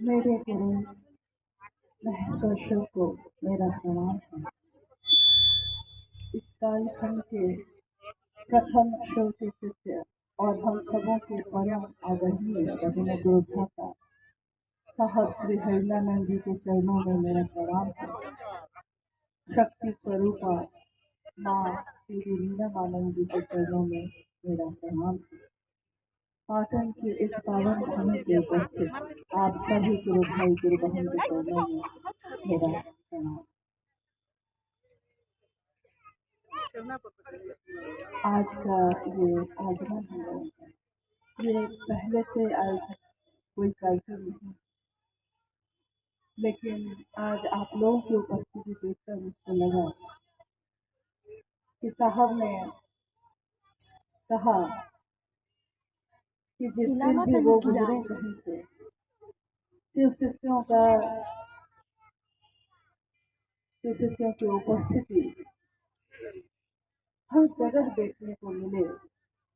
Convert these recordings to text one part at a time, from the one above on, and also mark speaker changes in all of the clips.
Speaker 1: मेरे गुरु महेश्वर शिव को मेरा प्रणाम है। इस कालखंड के प्रथम शिव के शिष्य और हम सबों के परम आदरणीय रविन्द्र गुरुभ्राता साहब श्री हरिलानंद जी के चरणों में मेरा प्रणाम है। शक्ति स्वरूपा माँ श्री वीणामानंद जी के चरणों में मेरा प्रणाम है। पाटन के इस पावन भूमि के उपस्थित आप सभी गुरु भाई गुरु बहन के चरणों में मेरा प्रणाम। आज का ये आगमन है, ये पहले से आयोजित कोई कार्यक्रम नहीं, लेकिन आज आप लोगों की उपस्थिति देखकर मुझको लगा कि साहब ने कहा कि जिस दिन भी वो गुजरे कहीं से शिव शिष्यों की उपस्थिति हर जगह देखने को मिले।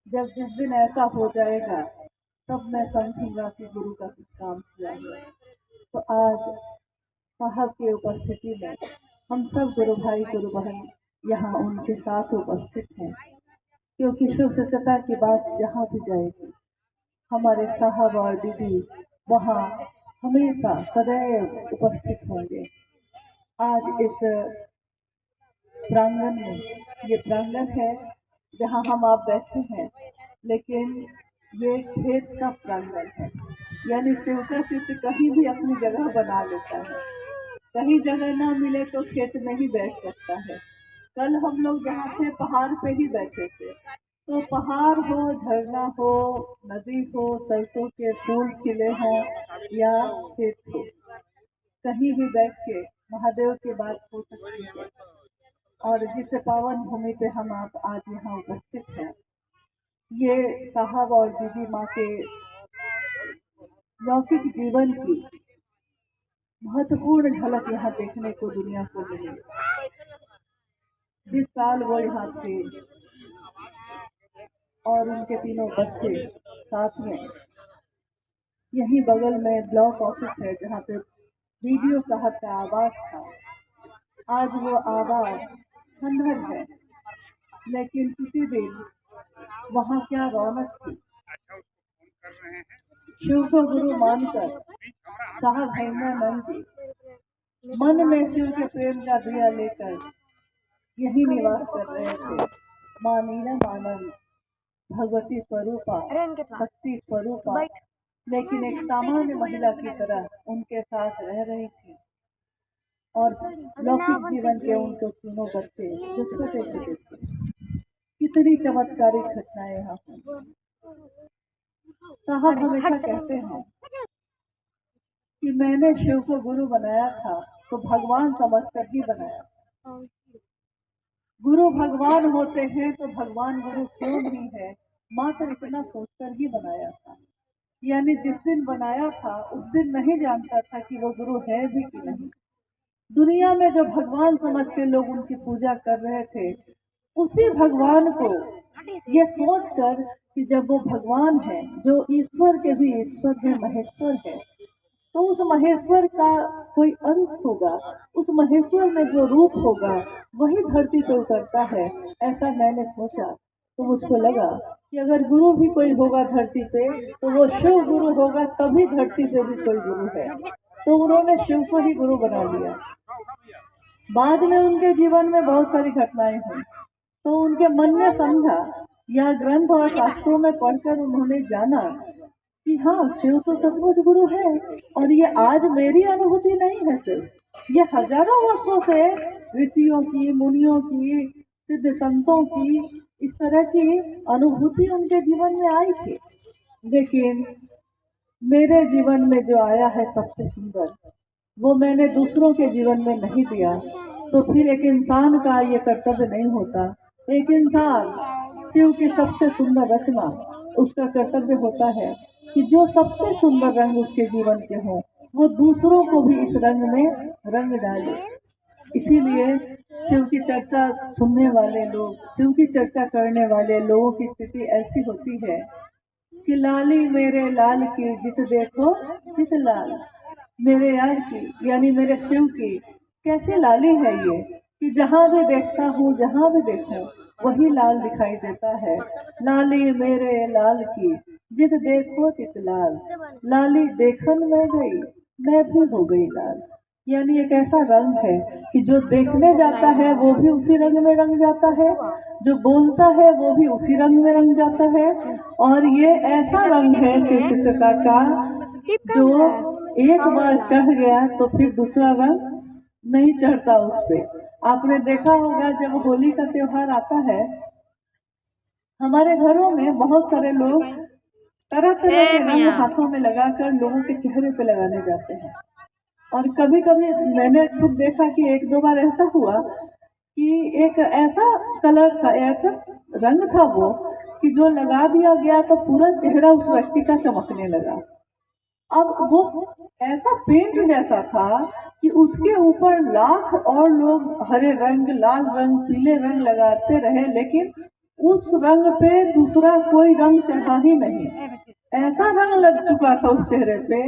Speaker 1: जब जिस दिन ऐसा हो जाएगा तब मैं समझूंगा कि गुरु का कुछ काम किया है। तो आज साहब की उपस्थिति में हम सब गुरु भाई गुरु बहन यहाँ उनके साथ उपस्थित हैं, क्योंकि शिव शिष्यता की बात जहाँ भी जाएगी हमारे साहब और दीदी वहाँ हमेशा सदैव उपस्थित होंगे। आज इस प्रांगण में, ये प्रांगण है जहाँ हम आप बैठे हैं, लेकिन ये खेत का प्रांगण है। यानी शिव का शिष्य कहीं भी अपनी जगह बना लेता है, कहीं जगह ना मिले तो खेत में ही बैठ सकता है। कल हम लोग जहाँ थे पहाड़ पे ही बैठे थे, तो पहाड़ हो, झरना हो, नदी हो, सरसों के फूल खिले हों या खेत हो, कहीं भी बैठ के महादेव की बात हो सकती है। और जिस पावन भूमि पे हम आप आज यहाँ उपस्थित हैं, ये साहब और दीदी माँ के लौकिक जीवन की महत्वपूर्ण झलक यहाँ देखने को दुनिया को मिली। जिस साल वो यहाँ थे और उनके तीनों बच्चे साथ में, यहीं बगल में ब्लॉक ऑफिस है जहाँ पे बीडीओ साहब का आवास था। आज वो आवास खंडहर है, लेकिन किसी दिन वहाँ क्या रौनक थी। शिव को गुरु मानकर साहब हरिलानंद जी मन में शिव के प्रेम का दिया लेकर यही निवास कर रहे थे। माँ वीणामानंद भगवती स्वरूपा, शक्ति स्वरूपा, लेकिन एक सामान्य महिला की तरह उनके साथ रह रही थी। और लौकिक जीवन के उनके तीनों बच्चे जो छोटे छोटे थे। कितनी चमत्कारिक घटनाएं यहाँ पर। साहब हमेशा कहते हैं कि मैंने शिव को गुरु बनाया था तो भगवान समझकर ही बनाया था। गुरु भगवान होते हैं तो भगवान गुरु क्यों नहीं है, मात्र इतना सोचकर ही बनाया था। यानी जिस दिन बनाया था उस दिन नहीं जानता था कि वो गुरु है भी कि नहीं। दुनिया में जो भगवान समझ के लोग उनकी पूजा कर रहे थे, उसी भगवान को ये सोचकर कि जब वो भगवान है, जो ईश्वर के भी ईश्वर है, महेश्वर है, तो उस महेश्वर का कोई अंश होगा, उस महेश्वर में जो रूप होगा वही धरती पे उतरता है। ऐसा मैंने सोचा तो मुझको लगा कि अगर गुरु भी कोई होगा धरती पे तो वो शिव गुरु होगा, तभी धरती पे भी कोई गुरु है। तो उन्होंने शिव को ही गुरु बना लिया। बाद में उनके जीवन में बहुत सारी घटनाएं हुई, तो उनके मन ने समझा या ग्रंथ और शास्त्रों में पढ़कर उन्होंने जाना कि हाँ, शिव तो सचमुच गुरु है। और ये आज मेरी अनुभूति नहीं है, सिर्फ ये हजारों वर्षों से ऋषियों की, मुनियों की, सिद्ध संतों की इस तरह की अनुभूति उनके जीवन में आई थी। लेकिन मेरे जीवन में जो आया है सबसे सुंदर, वो मैंने दूसरों के जीवन में नहीं दिया। तो फिर एक इंसान का ये कर्तव्य नहीं होता। एक इंसान शिव की सबसे सुंदर रचना, उसका कर्तव्य होता है कि जो सबसे सुंदर रंग उसके जीवन के हों, वो दूसरों को भी इस रंग में रंग डाले। इसीलिए शिव की चर्चा सुनने वाले लोग, शिव की चर्चा करने वाले लोगों की स्थिति ऐसी होती है कि लाली मेरे लाल की जित देखो जित लाल। मेरे यार की यानी मेरे शिव की कैसी लाली है ये, कि जहाँ भी देखता हूँ जहाँ भी देखता हूँ वही लाल दिखाई देता है। लाली मेरे लाल की जित देखो तित लाल, लाली देखन में गई मैं भी हो गई लाल। यानी एक ऐसा रंग है कि जो देखने जाता है वो भी उसी रंग में रंग जाता है, जो बोलता है वो भी उसी रंग में रंग जाता है। और ये ऐसा रंग है शिव शिष्यता का जो एक बार चढ़ गया तो फिर दूसरा रंग नहीं चढ़ता उस पे। आपने देखा होगा जब होली का त्योहार आता है, हमारे घरों में बहुत सारे लोग तरह तरह के रंग हाथों में लगाकर लोगों के चेहरे पे लगाने जाते हैं। और कभी कभी मैंने खुद देखा कि एक दो बार ऐसा हुआ कि एक ऐसा कलर था, ऐसा रंग था वो, कि जो लगा दिया गया तो पूरा चेहरा उस व्यक्ति का चमकने लगा। अब वो ऐसा पेंट जैसा था कि उसके ऊपर लाख और लोग हरे रंग, लाल रंग, पीले रंग लगाते रहे, लेकिन उस रंग पे दूसरा कोई रंग चढ़ा ही नहीं। ऐसा रंग लग चुका था उस चेहरे पे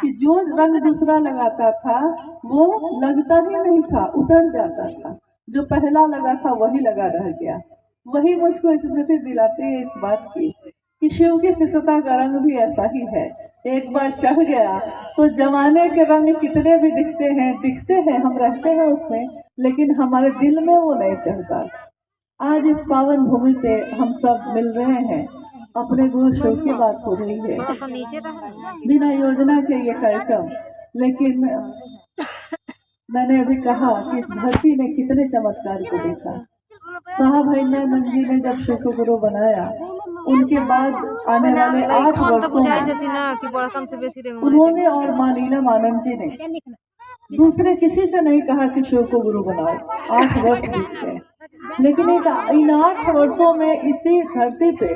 Speaker 1: कि जो रंग दूसरा लगाता था वो लगता ही नहीं था, उतर जाता था। जो पहला लगा था वही लगा रह गया। वही मुझको स्मृति दिलाती है इस बात की कि शिव की शिष्यता का रंग भी ऐसा ही है। एक बार चढ़ गया तो जमाने के रंग कितने भी दिखते हैं, हम रहते हैं उसमें, लेकिन हमारे दिल में वो नहीं चढ़ता। आज इस पावन भूमि पे हम सब मिल रहे हैं, अपने गुरु शिव की बात हो रही है, बिना योजना के ये कार्यक्रम। लेकिन मैंने अभी कहा कि इस धरती ने कितने चमत्कार को देखा। साहब हरिनानंद जी ने जब शिव को गुरु बनाया, उनके बाद आने वाले 8 वर्षों में उन्होंने और मां नीलम आनंद जी ने दूसरे किसी से नहीं कहा कि शिव को गुरु बनाओ। 8 वर्ष बीत गए, लेकिन इन 8 वर्षों में इसी धरती पे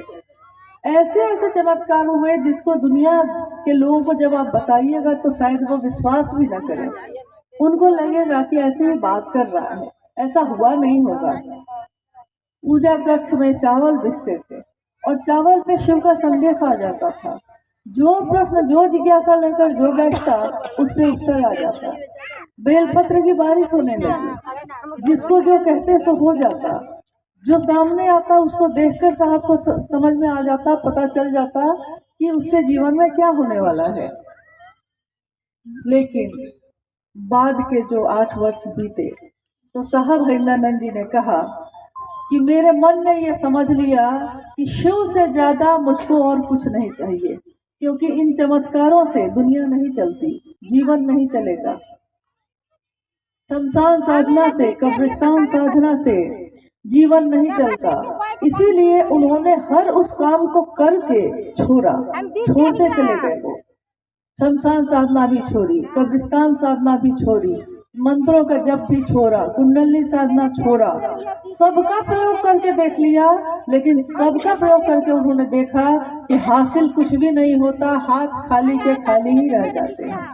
Speaker 1: ऐसे ऐसे चमत्कार हुए जिसको दुनिया के लोगों को जब आप बताइएगा तो शायद वो विश्वास भी न करें। उनको लगेगा कि ऐसे ही बात कर रहा है, ऐसा हुआ नहीं होगा। पूजा कक्ष में चावल बिछते थे और चावल पे शिव का संदेश आ जाता था। जो प्रश्न, जो जिज्ञासा लेकर जो बैठता उस पे उत्तर आ जाता। बेलपत्र की बारिश होने लगी, जिसको जो कहते सो हो जाता। जो सामने आता उसको देखकर साहब को समझ में आ जाता, पता चल जाता कि उसके जीवन में क्या होने वाला है। लेकिन बाद के जो 8 वर्ष बीते तो साहब हरिनानंद जी ने कहा कि मेरे मन ने यह समझ लिया कि शिव से ज्यादा मुझको और कुछ नहीं चाहिए, क्योंकि इन चमत्कारों से दुनिया नहीं चलती, जीवन नहीं चलेगा। शमशान साधना से, कब्रिस्तान साधना से जीवन नहीं चलता। इसीलिए उन्होंने हर उस काम को करके छोड़ते चले गए। वो शमशान साधना भी छोड़ी, कब्रिस्तान साधना भी छोड़ी, मंत्रों का जप भी छोड़ा, कुंडली साधना छोड़ा, सबका प्रयोग करके देख लिया। लेकिन सबका प्रयोग करके उन्होंने देखा कि हासिल कुछ भी नहीं होता, हाथ खाली के खाली ही रह जाते हैं।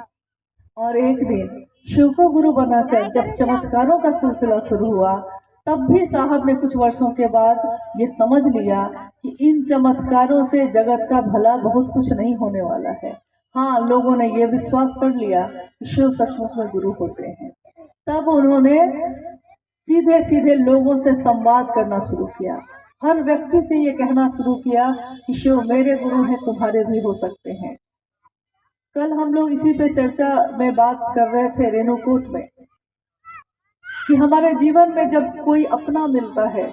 Speaker 1: और एक दिन शिव को गुरु बनाकर जब चमत्कारों का सिलसिला शुरू हुआ, तब भी साहब ने कुछ वर्षों के बाद ये समझ लिया कि इन चमत्कारों से जगत का भला बहुत कुछ नहीं होने वाला है। हाँ, लोगों ने ये विश्वास कर लिया कि शिव सचमुच में गुरु होते हैं। तब उन्होंने सीधे सीधे लोगों से संवाद करना शुरू किया। हर व्यक्ति से ये कहना शुरू किया कि शिव मेरे गुरु हैं, तुम्हारे भी हो सकते हैं। कल हम लोग इसी पे चर्चा में बात कर रहे थे रेणुकूट में, कि हमारे जीवन में जब कोई अपना मिलता है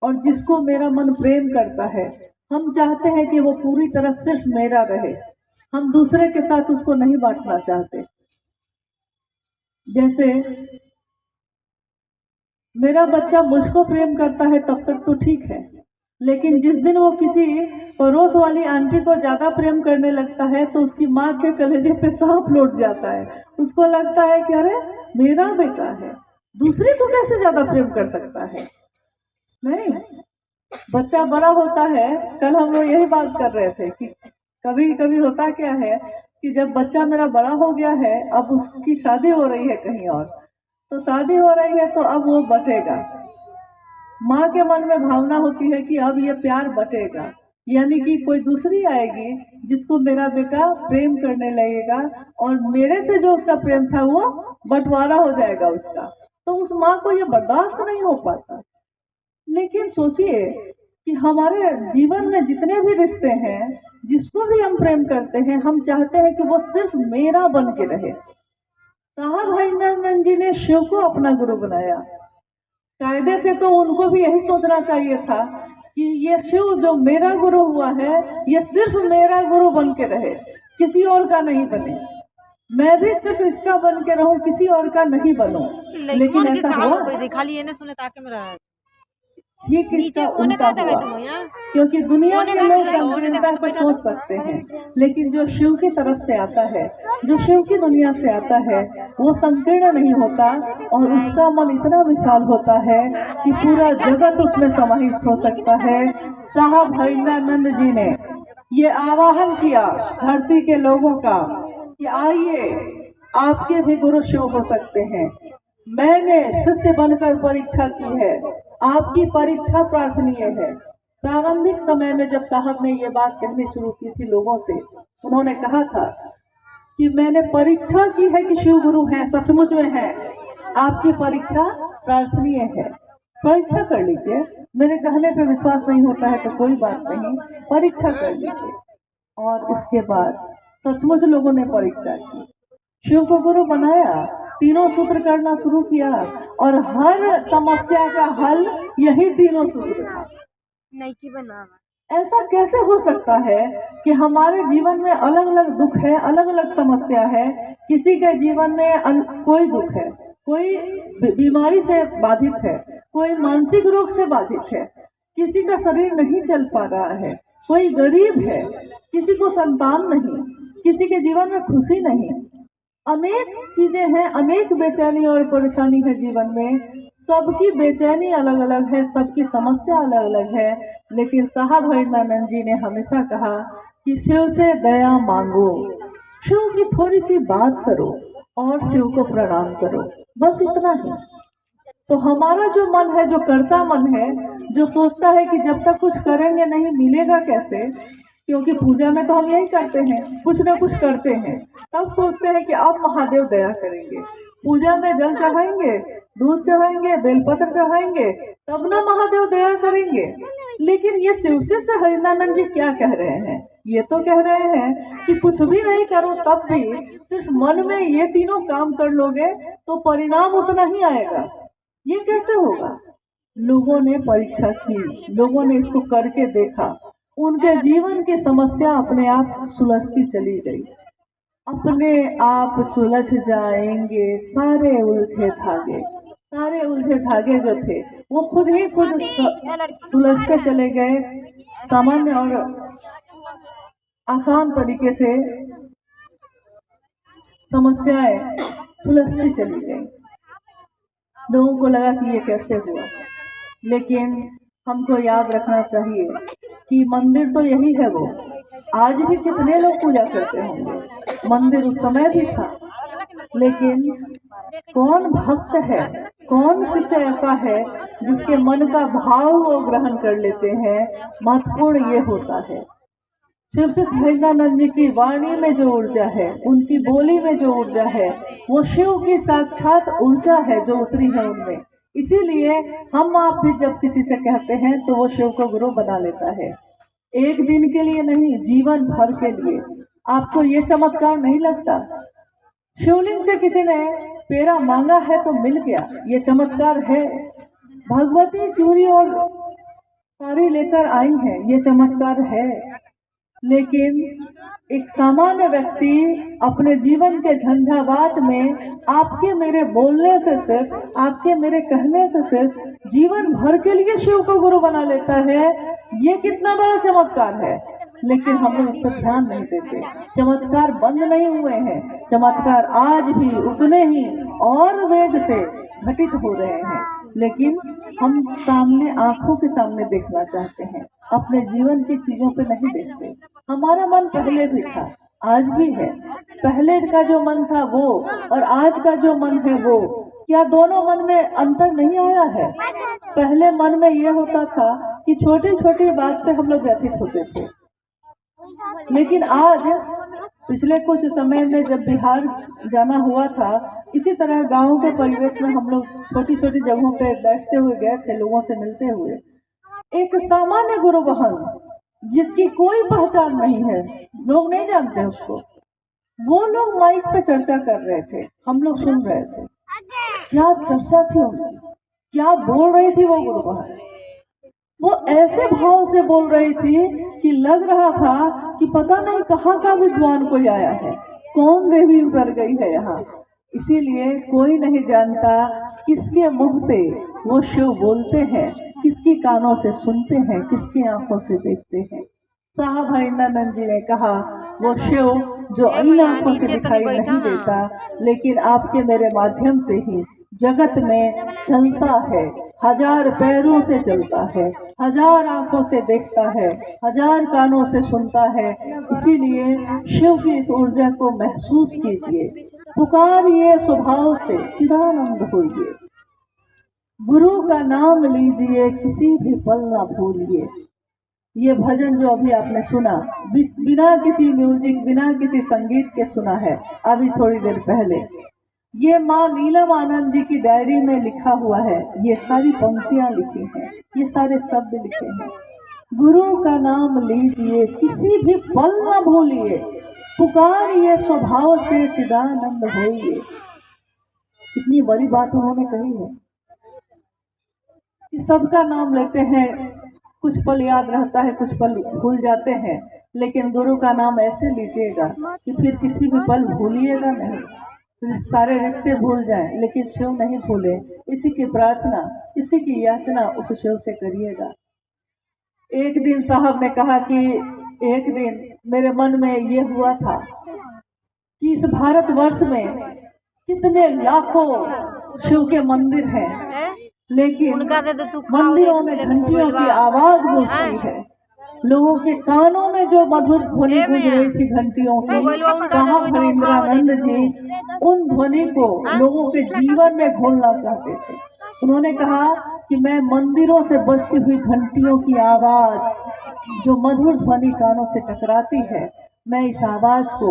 Speaker 1: और जिसको मेरा मन प्रेम करता है, हम चाहते हैं कि वो पूरी तरह सिर्फ मेरा रहे, हम दूसरे के साथ उसको नहीं बांटना चाहते। जैसे मेरा बच्चा मुझको प्रेम करता है तब तक तो ठीक है, लेकिन जिस दिन वो किसी पड़ोस वाली आंटी को ज्यादा प्रेम करने लगता है तो उसकी माँ के कलेजे पे सांप लौट जाता है। उसको लगता है कि अरे मेरा बेटा है, दूसरे को कैसे ज्यादा प्रेम कर सकता है। नहीं, बच्चा बड़ा होता है। कल हम लोग यही बात कर रहे थे कि कभी कभी होता क्या है कि जब बच्चा मेरा बड़ा हो गया है, अब उसकी शादी हो रही है कहीं और, तो शादी हो रही है तो अब वो बटेगा। माँ के मन में भावना होती है कि अब ये प्यार बटेगा, यानी कि कोई दूसरी आएगी जिसको मेरा बेटा प्रेम करने लगेगा और मेरे से जो उसका प्रेम था वो बंटवारा हो जाएगा उसका, तो उस माँ को ये बर्दाश्त नहीं हो पाता। लेकिन सोचिए कि हमारे जीवन में जितने भी रिश्ते हैं, जिसको भी हम प्रेम करते हैं, हम चाहते हैं कि वो सिर्फ मेरा बन के रहे। साहब हरिनंदन जी ने शिव को अपना गुरु बनाया। कायदे से तो उनको भी यही सोचना चाहिए था कि ये शिव जो मेरा गुरु हुआ है, ये सिर्फ मेरा गुरु बन के रहे, किसी और का नहीं बने। मैं भी सिर्फ इसका बन के रहूं, किसी और का नहीं बनूं। लेकिन ऐसा हुआ ठीक इसका उल्टा हुआ, क्योंकि दुनिया के लोग संकीर्णता से सोच सकते हैं, लेकिन जो शिव की तरफ से आता है, जो शिव की दुनिया से आता है, वो संकीर्ण नहीं होता और उसका मन इतना विशाल होता है कि पूरा जगत उसमें समाहित हो सकता है। साहब हरिनंदन जी ने ये आवाहन किया धरती के लोगों का कि आइए, आपके भी गुरु शिव हो सकते हैं। मैंने शिष्य बनकर परीक्षा की है, आपकी परीक्षा प्रार्थनीय है। प्रारंभिक समय में जब साहब ने ये बात कहनी शुरू की थी लोगों से, उन्होंने कहा था कि मैंने परीक्षा की है कि शिव गुरु हैं, सचमुच में है, आपकी परीक्षा प्रार्थनीय है, परीक्षा कर लीजिए। मेरे कहने पे विश्वास नहीं होता है तो कोई बात नहीं, परीक्षा कर लीजिए। और उसके बाद सचमुच लोगों ने परीक्षा की, शिव को गुरु बनाया, तीनों सूत्र करना शुरू किया और हर समस्या का हल यही तीनों सूत्र था। नहीं बना। ऐसा कैसे हो सकता है कि हमारे जीवन में अलग अलग दुख है, अलग अलग समस्या है। किसी के जीवन में कोई दुख है, कोई बीमारी से बाधित है, कोई मानसिक रोग से बाधित है, किसी का शरीर नहीं चल पा रहा है, कोई गरीब है, किसी को संतान नहीं, किसी के जीवन में खुशी नहीं, अनेक चीजें हैं, अनेक बेचैनी और परेशानी है जीवन में। सबकी बेचैनी अलग अलग है, सबकी समस्या अलग अलग है, लेकिन साहब हरिनंदन जी ने हमेशा कहा कि शिव से दया मांगो, शिव की थोड़ी सी बात करो और शिव को प्रणाम करो, बस इतना ही। तो हमारा जो मन है, जो कर्ता मन है, जो सोचता है कि जब तक कुछ करेंगे नहीं मिलेगा कैसे, क्योंकि पूजा में तो हम यही करते हैं, कुछ ना कुछ करते हैं, तब सोचते हैं कि अब महादेव दया करेंगे। पूजा में जल चढ़ाएंगे, दूध चढ़ाएंगे, बेलपत्र चढ़ाएंगे, तब ना महादेव दया करेंगे। लेकिन ये शिव से हरिनंदन जी क्या कह रहे हैं? ये तो कह रहे हैं कि कुछ भी नहीं करो तब भी सिर्फ मन में ये तीनों काम कर लोगे तो परिणाम उतना ही आएगा। ये कैसे होगा? लोगों ने परीक्षा की, लोगों ने इसको करके देखा, उनके जीवन की समस्या अपने आप सुलझती चली गई। अपने आप सुलझ जाएंगे सारे उलझे धागे, सारे उलझे धागे जो थे वो खुद ही खुद सुलझते चले गए। सामान्य और आसान तरीके से समस्याएं सुलझती चली गई। लोगों को लगा कि ये कैसे हुआ, लेकिन हमको याद रखना चाहिए कि मंदिर तो यही है, वो आज भी कितने लोग पूजा करते होंगे। मंदिर उस समय भी था, लेकिन कौन भक्त है, कौन शिष्य ऐसा है जिसके मन का भाव वो ग्रहण कर लेते हैं, महत्वपूर्ण ये होता है। शिव से हरिनंदन जी की वाणी में जो ऊर्जा है, उनकी बोली में जो ऊर्जा है, वो शिव की साक्षात ऊर्जा है जो उतरी है उनमें। इसीलिए हम आप भी जब किसी से कहते हैं तो वो शिव को गुरु बना लेता है। एक दिन के लिए नहीं, जीवन भर के लिए। आपको ये चमत्कार नहीं लगता? शिवलिंग से किसी ने पेड़ा मांगा है तो मिल गया, ये चमत्कार है। भगवती चूड़ी और साड़ी लेकर आई है, ये चमत्कार है। लेकिन एक सामान्य व्यक्ति अपने जीवन के झंझावात में आपके मेरे बोलने से, सिर्फ आपके मेरे कहने से सिर्फ जीवन भर के लिए शिव को गुरु बना लेता है। ये कितना बड़ा चमत्कार है, लेकिन हम लोग इस पर ध्यान नहीं देते। चमत्कार बंद नहीं हुए हैं, चमत्कार आज भी उतने ही और वेग से घटित हो रहे हैं, लेकिन हम सामने, आंखों के सामने देखना चाहते हैं, अपने जीवन की चीजों पे नहीं देखते। हमारा मन पहले भी था, आज भी है। पहले का जो मन था वो और आज का जो मन है वो, क्या दोनों मन में अंतर नहीं आया है? पहले मन में ये होता था कि छोटी छोटी बात पे हम लोग व्यथित होते थे, लेकिन आज पिछले कुछ समय में जब बिहार जाना हुआ था, इसी तरह गांव के परिवेश में हम लोग छोटी छोटी जगहों पे बैठते हुए गए थे, लोगों से मिलते हुए। एक सामान्य गुरु बहन जिसकी कोई पहचान नहीं है, लोग नहीं जानते उसको, वो लोग माइक पे चर्चा कर रहे थे, हम लोग सुन रहे थे। क्या चर्चा थी उनकी, क्या बोल रही थी वो गुरु बहन। वो ऐसे भाव से बोल रही थी कि लग रहा था कि पता नहीं कहाँ का विद्वान कोई आया है, कौन देवी उतर गई है यहाँ। इसीलिए कोई नहीं जानता किसके मुंह से वो शिव बोलते हैं, किसकी कानों से सुनते हैं, किसकी आंखों से देखते हैं। साहब हरिंद्रानंद जी ने कहा, वो शिव जो अन्य आंखों से दिखाई नहीं देता, लेकिन आपके मेरे माध्यम से ही जगत में चलता है, 1000 पैरों से चलता है, 1000 आंखों से देखता है, 1000 कानों से सुनता है। इसीलिए शिव की इस ऊर्जा को महसूस कीजिए, पुकारिए स्वभाव से, चिदानंद होइए, गुरु का नाम लीजिए, किसी भी पल ना भूलिए। ये भजन जो अभी आपने सुना, बिना किसी म्यूजिक, बिना किसी संगीत के सुना है अभी थोड़ी देर पहले। ये माँ नीलम आनंद जी की डायरी में लिखा हुआ है, ये सारी पंक्तियां लिखी हैं, ये सारे शब्द लिखे हैं। गुरु का नाम लीजिए, किसी भी पल न भूलिए, पुकारिए स्वभाव से, चिदानंद होइए। कितनी बड़ी बात उन्होंने कही है कि सबका नाम लेते हैं, कुछ पल याद रहता है, कुछ पल भूल जाते हैं, लेकिन गुरु का नाम ऐसे लीजिएगा कि फिर किसी भी पल भूलिएगा नहीं। सारे रिश्ते भूल जाएं, लेकिन शिव नहीं भूले। इसी की प्रार्थना, इसी की याचना उस शिव से करिएगा। एक दिन साहब ने कहा कि एक दिन मेरे मन में ये हुआ था कि इस भारतवर्ष में कितने लाखों शिव के मंदिर हैं, लेकिन मंदिरों में घंटियों की आवाज गूंज रही है, लोगों के कानों में जो मधुर ध्वनि गूंज रही थी घंटियों की। साहब हरिंद्रानंद जी उन ध्वनि को लोगों के जीवन में घोलना चाहते थे। उन्होंने कहा कि मैं मंदिरों से बजती हुई घंटियों की आवाज, जो मधुर ध्वनि कानों से टकराती है, मैं इस आवाज को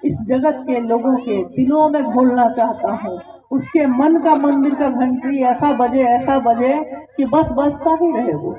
Speaker 1: इस जगत के लोगों के दिलों में घोलना चाहता हूँ। उसके मन का मंदिर का घंटी ऐसा बजे कि बस बजता ही रहे वो।